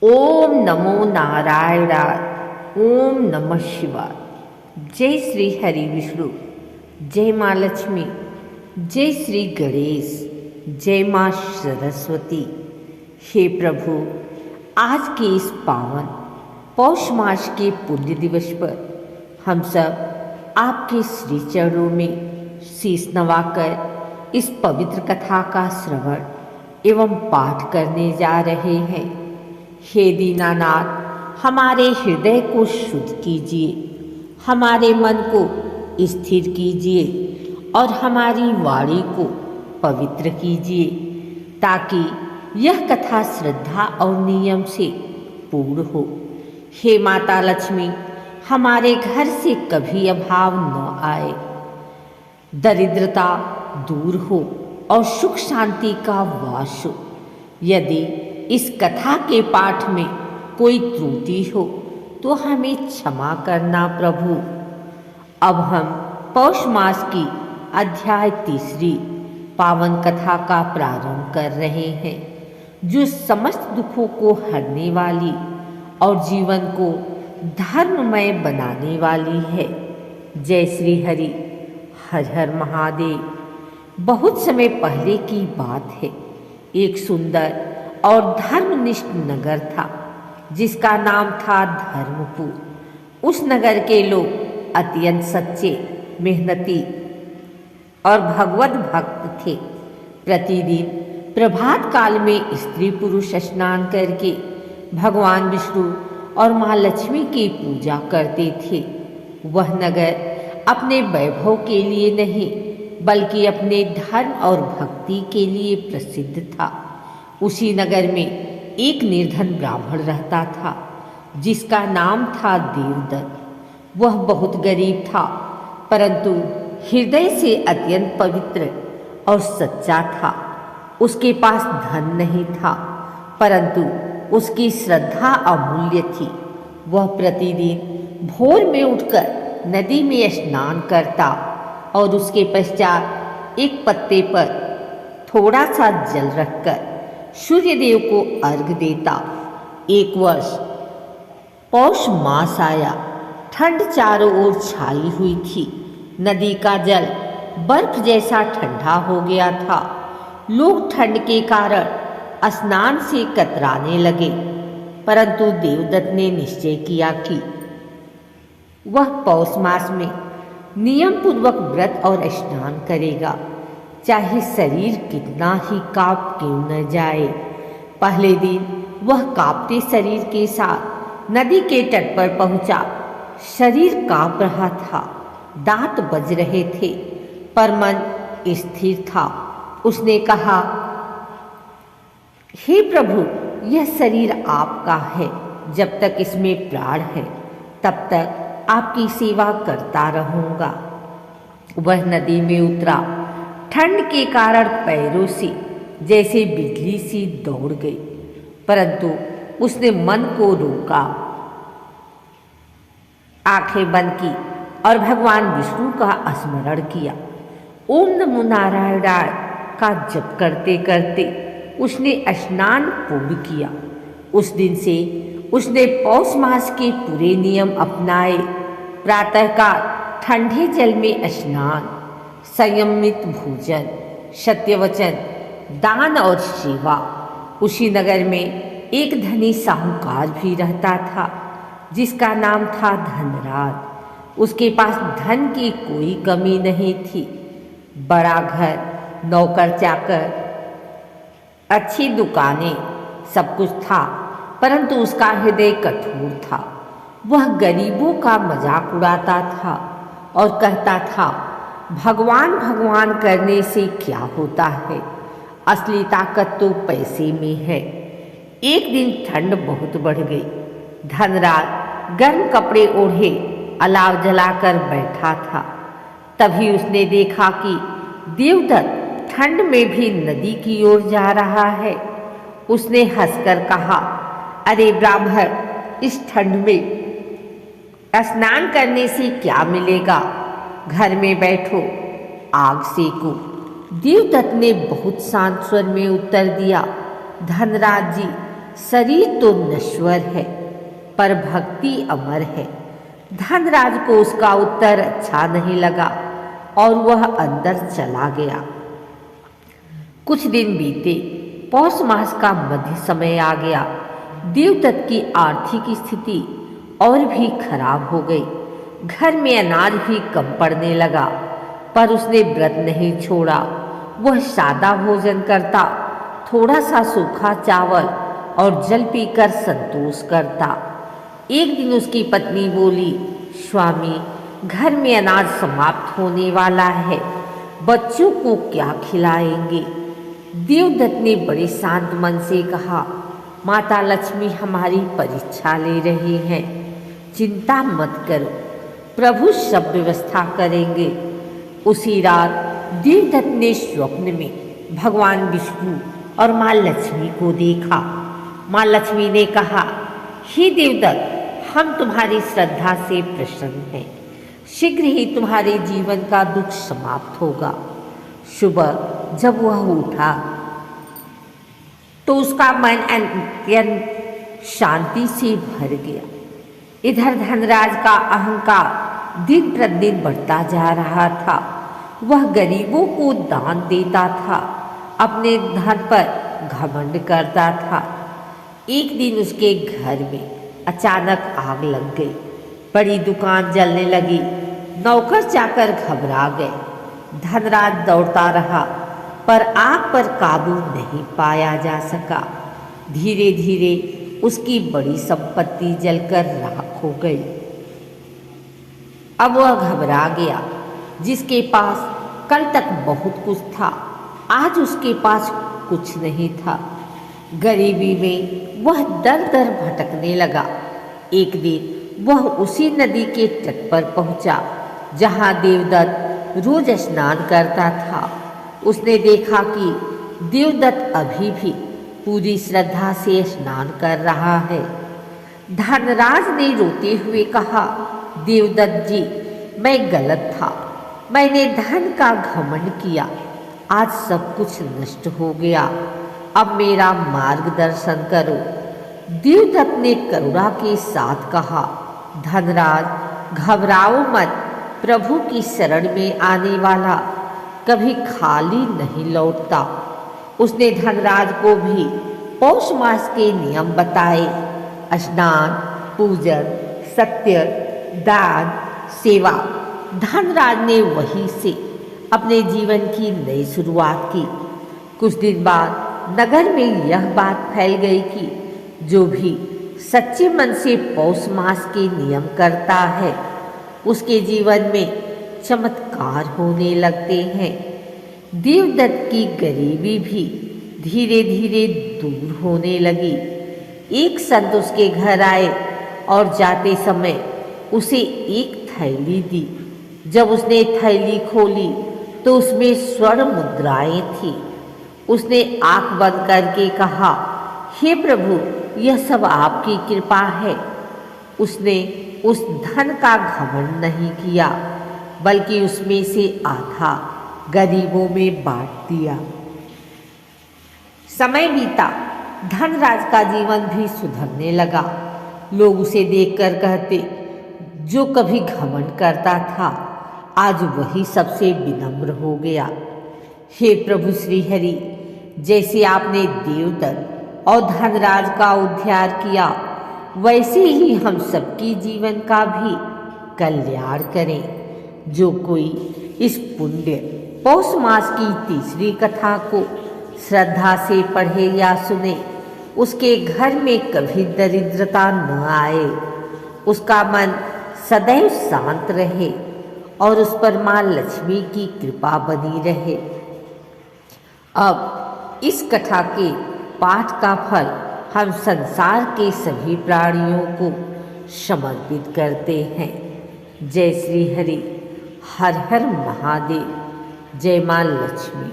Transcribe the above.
ओम नमो नारायणाय। ओम नमः शिवाय। जय श्री हरि विष्णु। जय माँ लक्ष्मी। जय श्री गणेश। जय माँ सरस्वती। हे प्रभु, आज के इस पावन पौष मास के पुण्य दिवस पर हम सब आपके श्री चरणों में शीश नवाकर इस पवित्र कथा का श्रवण एवं पाठ करने जा रहे हैं। हे दीनानाथ, हमारे हृदय को शुद्ध कीजिए, हमारे मन को स्थिर कीजिए और हमारी वाणी को पवित्र कीजिए, ताकि यह कथा श्रद्धा और नियम से पूर्ण हो। हे माता लक्ष्मी, हमारे घर से कभी अभाव न आए, दरिद्रता दूर हो और सुख शांति का वास हो। यदि इस कथा के पाठ में कोई त्रुटि हो तो हमें क्षमा करना प्रभु। अब हम पौष मास की अध्याय 3 पावन कथा का प्रारंभ कर रहे हैं, जो समस्त दुखों को हरने वाली और जीवन को धर्ममय बनाने वाली है। जय श्री हरि। हर हर महादेव। बहुत समय पहले की बात है। एक सुंदर और धर्मनिष्ठ नगर था, जिसका नाम था धर्मपुर। उस नगर के लोग अत्यंत सच्चे, मेहनती और भगवत भक्त थे। प्रतिदिन प्रभात काल में स्त्री पुरुष स्नान करके भगवान विष्णु और माँ लक्ष्मी की पूजा करते थे। वह नगर अपने वैभव के लिए नहीं, बल्कि अपने धर्म और भक्ति के लिए प्रसिद्ध था। उसी नगर में एक निर्धन ब्राह्मण रहता था, जिसका नाम था देवदत्त। वह बहुत गरीब था, परंतु हृदय से अत्यंत पवित्र और सच्चा था। उसके पास धन नहीं था, परंतु उसकी श्रद्धा अमूल्य थी। वह प्रतिदिन भोर में उठकर नदी में स्नान करता और उसके पश्चात एक पत्ते पर थोड़ा सा जल रखकर सूर्य देव को अर्घ देता। एक वर्ष पौष मास आया। ठंड चारों ओर छाई हुई थी। नदी का जल बर्फ जैसा ठंडा हो गया था। लोग ठंड के कारण स्नान से कतराने लगे, परंतु देवदत्त ने निश्चय किया कि वह पौष मास में नियम पूर्वक व्रत और स्नान करेगा, चाहे शरीर कितना ही कांप क्यों न जाए। पहले दिन वह कांपते शरीर के साथ नदी के तट पर पहुंचा। शरीर कांप रहा था, दांत बज रहे थे, पर मन स्थिर था। उसने कहा, हे प्रभु, यह शरीर आपका है। जब तक इसमें प्राण है, तब तक आपकी सेवा करता रहूंगा। वह नदी में उतरा। ठंड के कारण पैरों से जैसे बिजली सी दौड़ गई, परंतु उसने मन को रोका, आंखें बंद की और भगवान विष्णु का स्मरण किया। ओम नमो नारायणाय का जप करते करते उसने स्नान पूर्ण किया। उस दिन से उसने पौष मास के पूरे नियम अपनाए। प्रातःकाल ठंडे जल में स्नान, संयमित भोजन, सत्यवचन, दान और सेवा। उसी नगर में एक धनी साहूकार भी रहता था, जिसका नाम था धनराज। उसके पास धन की कोई कमी नहीं थी। बड़ा घर, नौकर चाकर, अच्छी दुकानें, सब कुछ था, परंतु उसका हृदय कठोर था। वह गरीबों का मजाक उड़ाता था और कहता था, भगवान भगवान करने से क्या होता है, असली ताकत तो पैसे में है। एक दिन ठंड बहुत बढ़ गई। धनराज गर्म कपड़े ओढ़े अलाव जलाकर बैठा था। तभी उसने देखा कि देवदत्त ठंड में भी नदी की ओर जा रहा है। उसने हंसकर कहा, अरे ब्राह्मण, इस ठंड में स्नान करने से क्या मिलेगा? घर में बैठो, आग सेको। देवदत्त ने बहुत शांत स्वर में उत्तर दिया, धनराज जी, शरीर तो नश्वर है पर भक्ति अमर है। धनराज को उसका उत्तर अच्छा नहीं लगा और वह अंदर चला गया। कुछ दिन बीते, पौष मास का मध्य समय आ गया। देवदत्त की आर्थिक स्थिति और भी खराब हो गई। घर में अनाज भी कम पड़ने लगा, पर उसने व्रत नहीं छोड़ा। वह सादा भोजन करता, थोड़ा सा सूखा चावल और जल पीकर संतोष करता। एक दिन उसकी पत्नी बोली, स्वामी, घर में अनाज समाप्त होने वाला है, बच्चों को क्या खिलाएंगे? देवदत्त ने बड़े शांत मन से कहा, माता लक्ष्मी हमारी परीक्षा ले रही हैं, चिंता मत करो, प्रभु सब व्यवस्था करेंगे। उसी रात देवदत्त ने स्वप्न में भगवान विष्णु और माँ लक्ष्मी को देखा। माँ लक्ष्मी ने कहा, हे देवदत्त, हम तुम्हारी श्रद्धा से प्रसन्न हैं, शीघ्र ही तुम्हारे जीवन का दुख समाप्त होगा। सुबह जब वह उठा तो उसका मन अत्यंत शांति से भर गया। इधर धनराज का अहंकार दिन प्रतिदिन बढ़ता जा रहा था। वह गरीबों को दान देता था, अपने धन पर घमंड करता था। एक दिन उसके घर में अचानक आग लग गई, बड़ी दुकान जलने लगी। नौकर चाकर घबरा गए। धनराज दौड़ता रहा, पर आग पर काबू नहीं पाया जा सका। धीरे धीरे उसकी बड़ी संपत्ति जलकर राख हो गई। अब वह घबरा गया। जिसके पास कल तक बहुत कुछ था, आज उसके पास कुछ नहीं था। गरीबी में वह दर दर भटकने लगा। एक दिन वह उसी नदी के तट पर पहुंचा जहां देवदत्त रोज स्नान करता था। उसने देखा कि देवदत्त अभी भी पूरी श्रद्धा से स्नान कर रहा है। धनराज ने रोते हुए कहा, देवदत्त जी, मैं गलत था, मैंने धन का घमंड किया, आज सब कुछ नष्ट हो गया, अब मेरा मार्गदर्शन करो। देवदत्त ने करुणा के साथ कहा, धनराज, घबराओ मत, प्रभु की शरण में आने वाला कभी खाली नहीं लौटता। उसने धनराज को भी पौष मास के नियम बताए। स्नान, पूजन, सत्य, दान, सेवा। धनराज ने वहीं से अपने जीवन की नई शुरुआत की। कुछ दिन बाद नगर में यह बात फैल गई कि जो भी सच्चे मन से पौष मास के नियम करता है, उसके जीवन में चमत्कार होने लगते हैं। देवदत्त की गरीबी भी धीरे धीरे दूर होने लगी। एक संत उसके घर आए और जाते समय उसे एक थैली दी। जब उसने थैली खोली तो उसमें स्वर्ण मुद्राएं थी। उसने आंख बंद करके कहा, हे प्रभु, यह सब आपकी कृपा है। उसने उस धन का घमंड नहीं किया, बल्कि उसमें से आधा गरीबों में बांट दिया। समय बीता, धनराज का जीवन भी सुधरने लगा। लोग उसे देखकर कहते, जो कभी घमंड करता था, आज वही सबसे विनम्र हो गया। हे प्रभु श्री हरि, जैसे आपने देवदत्त और धनराज का उद्धार किया, वैसे ही हम सबकी जीवन का भी कल्याण करें। जो कोई इस पुण्य पौष मास की तीसरी कथा को श्रद्धा से पढ़े या सुने, उसके घर में कभी दरिद्रता न आए, उसका मन सदैव शांत रहे और उस पर माँ लक्ष्मी की कृपा बनी रहे। अब इस कथा के पाठ का फल हम संसार के सभी प्राणियों को समर्पित करते हैं। जय श्री हरि, हर हर महादेव, जय माँ लक्ष्मी।